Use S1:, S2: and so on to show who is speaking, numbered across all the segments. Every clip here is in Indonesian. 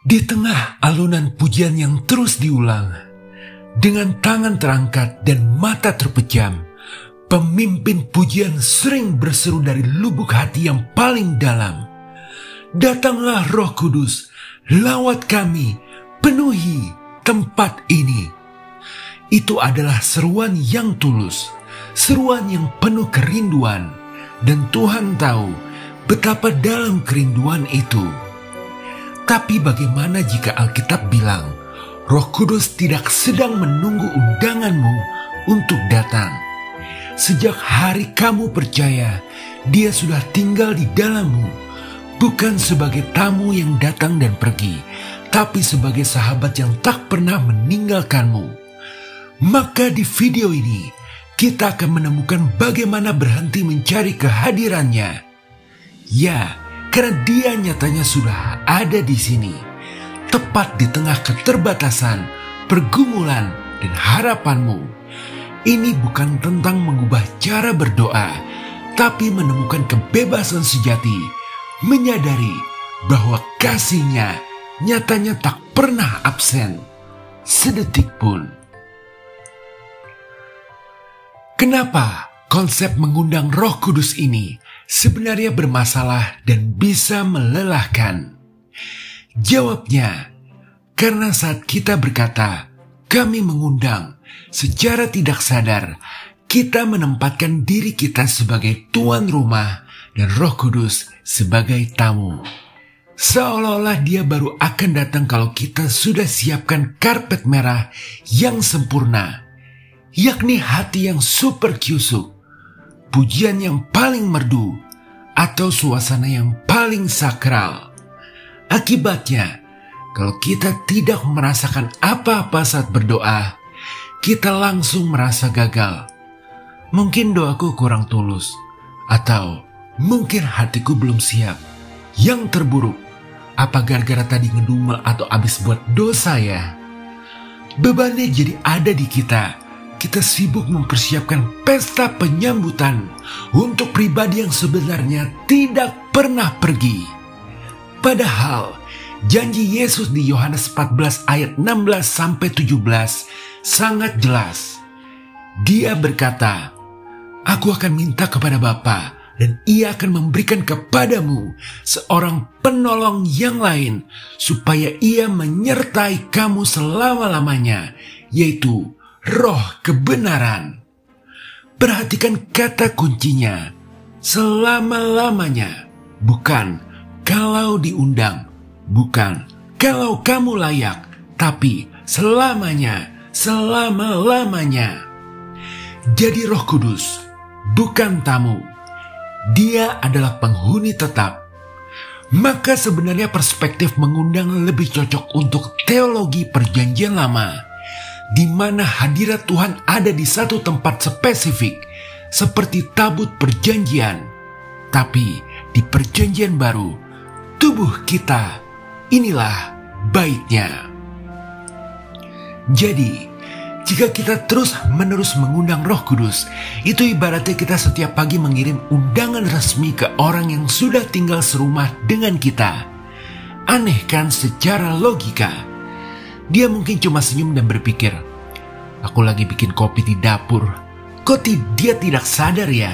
S1: Di tengah alunan pujian yang terus diulang, dengan tangan terangkat dan mata terpejam, pemimpin pujian sering berseru dari lubuk hati yang paling dalam, "Datanglah Roh Kudus, lawat kami, penuhi tempat ini." Itu adalah seruan yang tulus, seruan yang penuh kerinduan, dan Tuhan tahu betapa dalam kerinduan itu. Tapi bagaimana jika Alkitab bilang Roh Kudus tidak sedang menunggu undanganmu untuk datang? Sejak hari kamu percaya, Dia sudah tinggal di dalammu, bukan sebagai tamu yang datang dan pergi, tapi sebagai sahabat yang tak pernah meninggalkanmu. Maka di video ini, kita akan menemukan bagaimana berhenti mencari kehadirannya. Ya, karena Dia nyatanya sudah ada di sini, tepat di tengah keterbatasan, pergumulan, dan harapanmu. Ini bukan tentang mengubah cara berdoa, tapi menemukan kebebasan sejati, menyadari bahwa kasih-Nya nyatanya tak pernah absen, sedetik pun. Kenapa konsep mengundang Roh Kudus ini sebenarnya bermasalah dan bisa melelahkan? Jawabnya, karena saat kita berkata, "Kami mengundang," secara tidak sadar, kita menempatkan diri kita sebagai tuan rumah dan Roh Kudus sebagai tamu. Seolah-olah Dia baru akan datang kalau kita sudah siapkan karpet merah yang sempurna, yakni hati yang super kyusuk, pujian yang paling merdu, atau suasana yang paling sakral. Akibatnya, kalau kita tidak merasakan apa-apa saat berdoa, kita langsung merasa gagal. Mungkin doaku kurang tulus, atau mungkin hatiku belum siap. Yang terburuk, apa gara-gara tadi ngedumel atau abis buat dosa ya? Bebannya jadi ada di kita. Kita sibuk mempersiapkan pesta penyambutan untuk pribadi yang sebenarnya tidak pernah pergi. Padahal janji Yesus di Yohanes 14 ayat 16-17 sangat jelas. Dia berkata, "Aku akan minta kepada Bapa, dan Ia akan memberikan kepadamu seorang penolong yang lain, supaya Ia menyertai kamu selama-lamanya, yaitu Roh kebenaran." Perhatikan kata kuncinya, selama-lamanya, bukan kalau diundang, bukan kalau kamu layak, tapi selamanya, selama-lamanya. Jadi Roh Kudus bukan tamu, Dia adalah penghuni tetap. Maka sebenarnya perspektif mengundang lebih cocok untuk teologi Perjanjian Lama, di mana hadirat Tuhan ada di satu tempat spesifik, seperti tabut perjanjian. Tapi di Perjanjian Baru, tubuh kita, inilah baitnya. Jadi, jika kita terus-menerus mengundang Roh Kudus, itu ibaratnya kita setiap pagi mengirim undangan resmi ke orang yang sudah tinggal serumah dengan kita. Aneh kan secara logika? Dia mungkin cuma senyum dan berpikir, "Aku lagi bikin kopi di dapur. Kok dia tidak sadar ya?"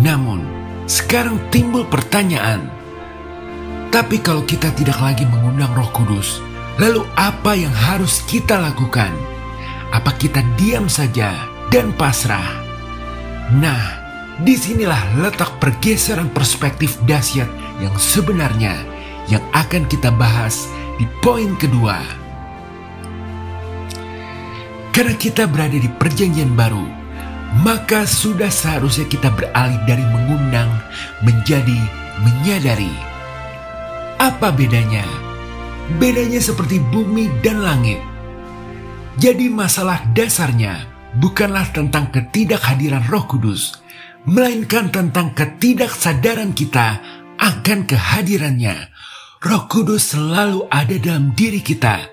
S1: Namun, sekarang timbul pertanyaan. Tapi kalau kita tidak lagi mengundang Roh Kudus, lalu apa yang harus kita lakukan? Apa kita diam saja dan pasrah? Nah, disinilah letak pergeseran perspektif dahsyat yang sebenarnya yang akan kita bahas di poin kedua. Karena kita berada di Perjanjian Baru, maka sudah seharusnya kita beralih dari mengundang menjadi menyadari. Apa bedanya? Bedanya seperti bumi dan langit. Jadi masalah dasarnya bukanlah tentang ketidakhadiran Roh Kudus, melainkan tentang ketidaksadaran kita akan kehadirannya. Roh Kudus selalu ada dalam diri kita,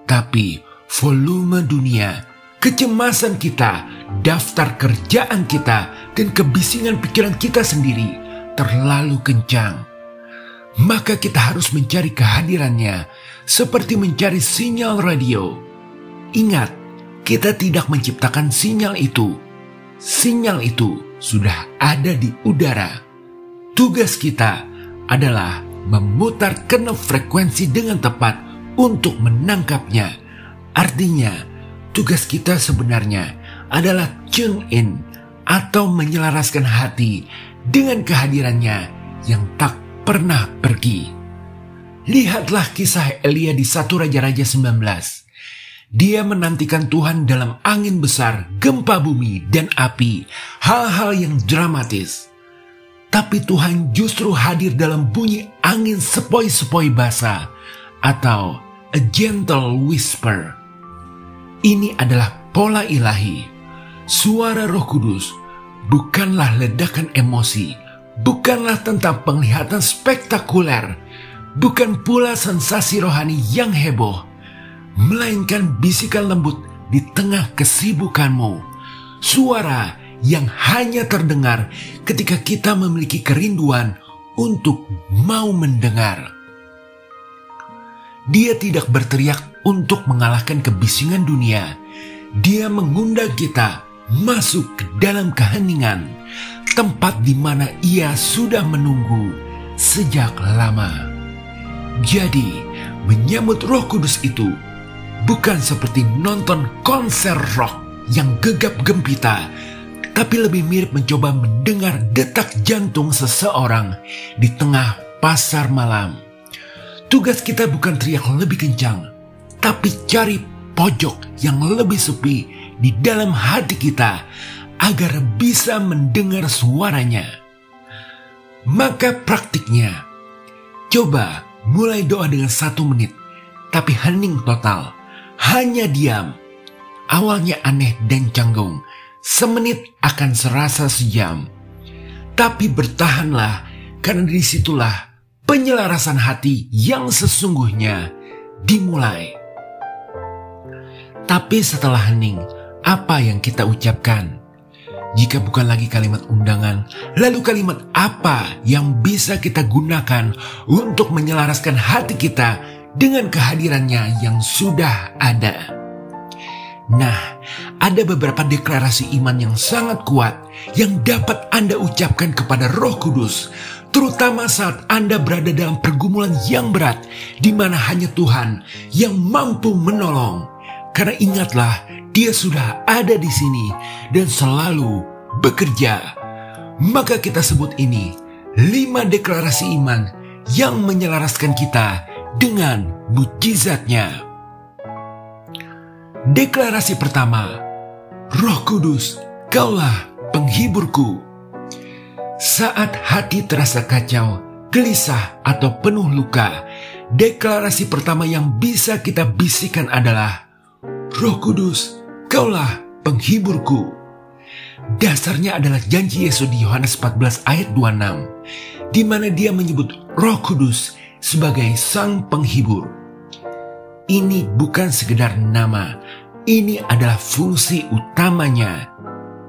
S1: tapi volume dunia, kecemasan kita, daftar kerjaan kita, dan kebisingan pikiran kita sendiri terlalu kencang. maka kita harus mencari kehadirannya seperti mencari sinyal radio. Ingat, kita tidak menciptakan sinyal itu. Sinyal itu sudah ada di udara. Tugas kita adalah memutar knob frekuensi dengan tepat untuk menangkapnya. Artinya, tugas kita sebenarnya adalah tune in atau menyelaraskan hati dengan kehadirannya yang tak pernah pergi. Lihatlah kisah Elia di 1 Raja-Raja 19. Dia menantikan Tuhan dalam angin besar, gempa bumi, dan api, hal-hal yang dramatis. Tapi Tuhan justru hadir dalam bunyi angin sepoi-sepoi basah atau a gentle whisper. Ini adalah pola ilahi. Suara Roh Kudus bukanlah ledakan emosi, bukanlah tentang penglihatan spektakuler, bukan pula sensasi rohani yang heboh, melainkan bisikan lembut di tengah kesibukanmu. Suara yang hanya terdengar ketika kita memiliki kerinduan untuk mau mendengar. Dia tidak berteriak untuk mengalahkan kebisingan dunia. Dia mengundang kita masuk ke dalam keheningan, tempat di mana ia sudah menunggu sejak lama. Jadi, menyambut Roh Kudus itu bukan seperti nonton konser rock yang gegap gempita, tapi lebih mirip mencoba mendengar detak jantung seseorang di tengah pasar malam. Tugas kita bukan teriak lebih kencang, tapi cari pojok yang lebih sepi di dalam hati kita agar bisa mendengar suaranya. Maka praktiknya, coba mulai doa dengan 1 menit, tapi hening total, hanya diam. Awalnya aneh dan canggung, semenit akan serasa sejam. Tapi bertahanlah, karena disitulah penyelarasan hati yang sesungguhnya dimulai. Tapi setelah hening, apa yang kita ucapkan? Jika bukan lagi kalimat undangan, lalu kalimat apa yang bisa kita gunakan untuk menyelaraskan hati kita dengan kehadirannya yang sudah ada? Nah, ada beberapa deklarasi iman yang sangat kuat yang dapat Anda ucapkan kepada Roh Kudus, terutama saat Anda berada dalam pergumulan yang berat, di mana hanya Tuhan yang mampu menolong. Karena ingatlah, Dia sudah ada di sini dan selalu bekerja. Maka kita sebut ini 5 deklarasi iman yang menyelaraskan kita dengan mujizatnya. Deklarasi pertama, Roh Kudus, Kaulah penghiburku. Saat hati terasa kacau, gelisah, atau penuh luka, deklarasi pertama yang bisa kita bisikan adalah, Roh Kudus, Kaulah penghiburku. Dasarnya adalah janji Yesus di Yohanes 14 ayat 26, di mana Dia menyebut Roh Kudus sebagai Sang Penghibur. Ini bukan sekedar nama, ini adalah fungsi utamanya.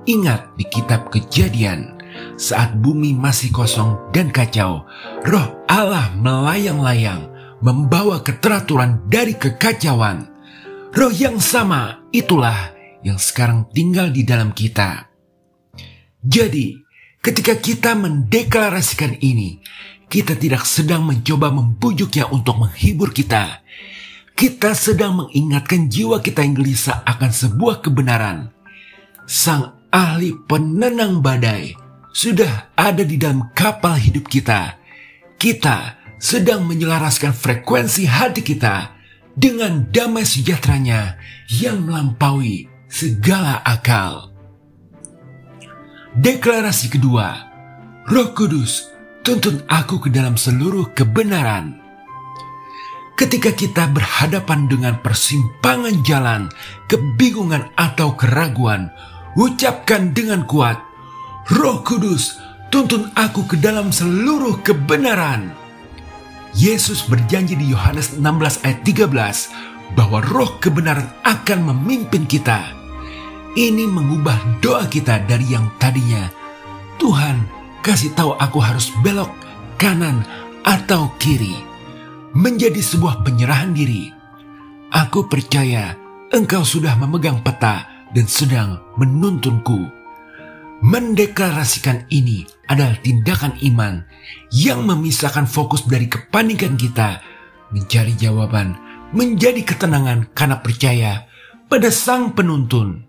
S1: Ingat di kitab Kejadian, saat bumi masih kosong dan kacau, Roh Allah melayang-layang, membawa keteraturan dari kekacauan. Roh yang sama itulah yang sekarang tinggal di dalam kita. Jadi, ketika kita mendeklarasikan ini, kita tidak sedang mencoba membujuknya untuk menghibur kita. Kita sedang mengingatkan jiwa kita yang gelisah akan sebuah kebenaran. Sang ahli penenang badai sudah ada di dalam kapal hidup kita. Kita sedang menyelaraskan frekuensi hati kita dengan damai sejahteranya yang melampaui segala akal. Deklarasi kedua, Roh Kudus, tuntun aku ke dalam seluruh kebenaran. Ketika kita berhadapan dengan persimpangan jalan, kebingungan atau keraguan, ucapkan dengan kuat, Roh Kudus, tuntun aku ke dalam seluruh kebenaran. Yesus berjanji di Yohanes 16 ayat 13 bahwa Roh kebenaran akan memimpin kita. Ini mengubah doa kita dari yang tadinya, Tuhan, kasih tahu aku harus belok kanan atau kiri, menjadi sebuah penyerahan diri. Aku percaya Engkau sudah memegang peta dan sedang menuntunku. Mendeklarasikan ini adalah tindakan iman yang memisahkan fokus dari kepanikan kita, mencari jawaban, menjadi ketenangan karena percaya pada Sang Penuntun.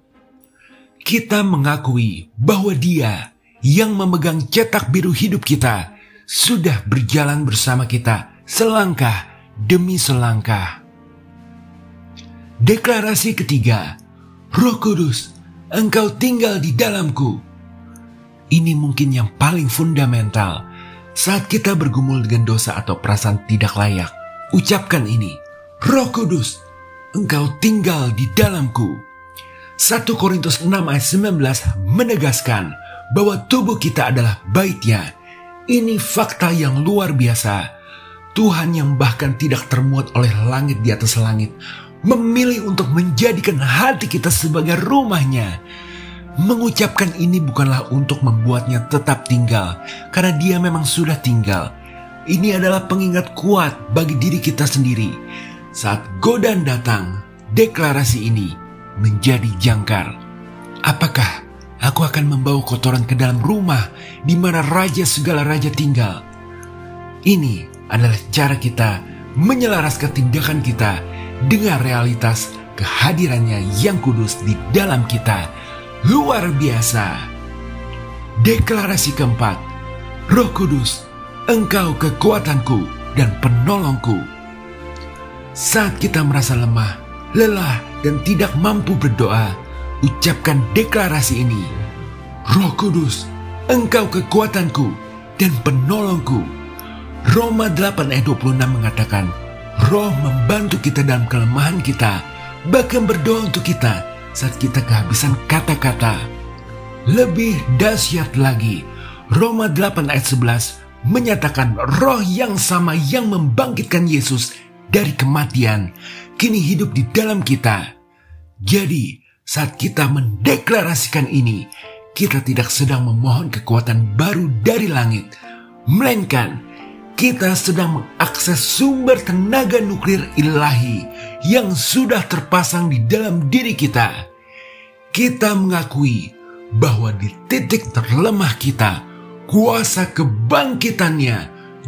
S1: Kita mengakui bahwa Dia yang memegang cetak biru hidup kita sudah berjalan bersama kita selangkah demi selangkah. Deklarasi ketiga, Roh Kudus, Engkau tinggal di dalamku. Ini mungkin yang paling fundamental saat kita bergumul dengan dosa atau perasaan tidak layak. Ucapkan ini, Roh Kudus, Engkau tinggal di dalamku. 1 Korintus 6 ayat 19 menegaskan bahwa tubuh kita adalah bait-Nya. Ini fakta yang luar biasa. Tuhan yang bahkan tidak termuat oleh langit di atas langit memilih untuk menjadikan hati kita sebagai rumah-Nya. Mengucapkan ini bukanlah untuk membuatnya tetap tinggal, karena Dia memang sudah tinggal. Ini adalah pengingat kuat bagi diri kita sendiri. Saat godaan datang, deklarasi ini menjadi jangkar. Apakah aku akan membawa kotoran ke dalam rumah di mana raja segala raja tinggal? Ini adalah cara kita menyelaraskan tindakan kita dengan realitas kehadirannya yang kudus di dalam kita. Luar biasa. Deklarasi keempat, Roh Kudus, Engkau kekuatanku dan penolongku. Saat kita merasa lemah, lelah, dan tidak mampu berdoa, ucapkan deklarasi ini. Roh Kudus, Engkau kekuatanku dan penolongku. Roma 8 ayat 26 mengatakan, Roh membantu kita dalam kelemahan kita, bahkan berdoa untuk kita saat kita kehabisan kata-kata. Lebih dahsyat lagi, Roma 8 ayat 11 menyatakan Roh yang sama yang membangkitkan Yesus dari kematian kini hidup di dalam kita. Jadi, saat kita mendeklarasikan ini, kita tidak sedang memohon kekuatan baru dari langit, melainkan kita sedang mengakses sumber tenaga nuklir ilahi yang sudah terpasang di dalam diri kita. Kita mengakui bahwa di titik terlemah kita, kuasa kebangkitannya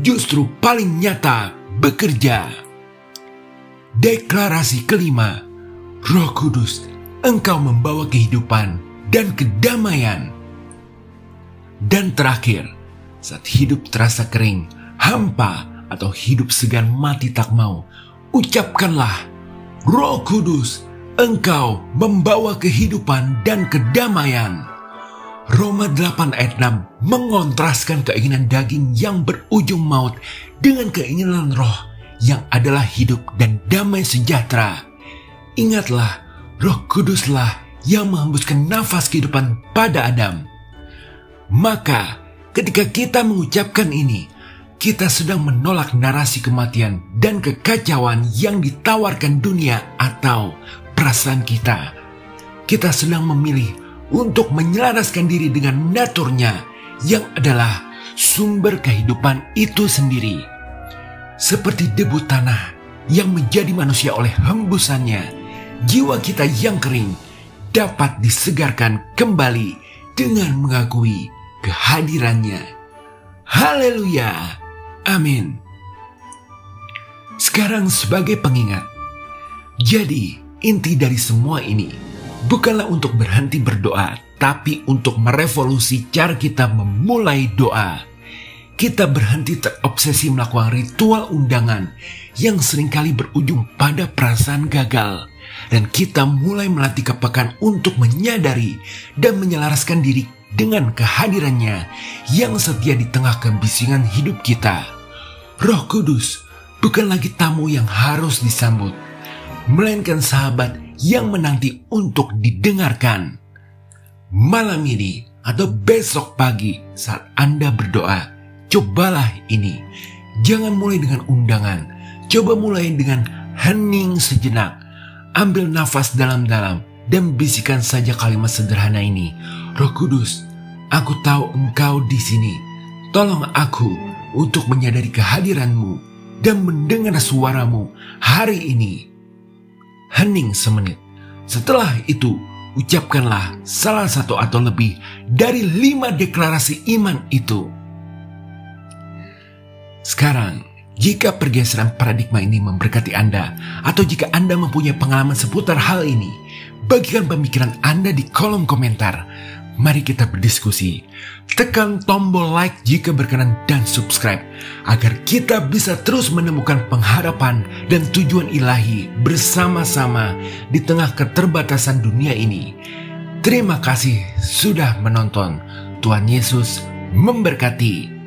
S1: justru paling nyata bekerja. Deklarasi kelima, Roh Kudus, Engkau membawa kehidupan dan kedamaian. Dan terakhir, saat hidup terasa kering, hampa, atau hidup segan mati tak mau, ucapkanlah, Roh Kudus, Engkau membawa kehidupan dan kedamaian. Roma 8 ayat 6 mengontraskan keinginan daging yang berujung maut dengan keinginan roh yang adalah hidup dan damai sejahtera. Ingatlah, Roh Kuduslah yang menghembuskan nafas kehidupan pada Adam. Maka, ketika kita mengucapkan ini, kita sedang menolak narasi kematian dan kekacauan yang ditawarkan dunia atau perasaan kita. Kita sedang memilih untuk menyelaraskan diri dengan naturnya yang adalah sumber kehidupan itu sendiri. Seperti debu tanah yang menjadi manusia oleh hembusannya, jiwa kita yang kering dapat disegarkan kembali dengan mengakui kehadirannya. Haleluya! Amin. Sekarang sebagai pengingat, jadi inti dari semua ini bukanlah untuk berhenti berdoa, tapi untuk merevolusi cara kita memulai doa. Kita berhenti terobsesi melakukan ritual undangan yang seringkali berujung pada perasaan gagal. Dan kita mulai melatih kepekaan untuk menyadari dan menyelaraskan diri dengan kehadirannya yang setia di tengah kebisingan hidup kita. Roh Kudus bukan lagi tamu yang harus disambut, melainkan sahabat yang menanti untuk didengarkan. Malam ini atau besok pagi saat Anda berdoa, cobalah ini. Jangan mulai dengan undangan, coba mulai dengan hening sejenak. Ambil nafas dalam-dalam dan bisikan saja kalimat sederhana ini. Roh Kudus, aku tahu Engkau di sini. Tolong aku untuk menyadari kehadiran-Mu dan mendengar suara-Mu hari ini. Hening semenit. Setelah itu, ucapkanlah salah satu atau lebih dari 5 deklarasi iman itu. Sekarang, jika pergeseran paradigma ini memberkati Anda, atau jika Anda mempunyai pengalaman seputar hal ini, bagikan pemikiran Anda di kolom komentar. Mari kita berdiskusi. Tekan tombol like jika berkenan dan subscribe, agar kita bisa terus menemukan pengharapan dan tujuan ilahi bersama-sama di tengah keterbatasan dunia ini. Terima kasih sudah menonton. Tuhan Yesus memberkati.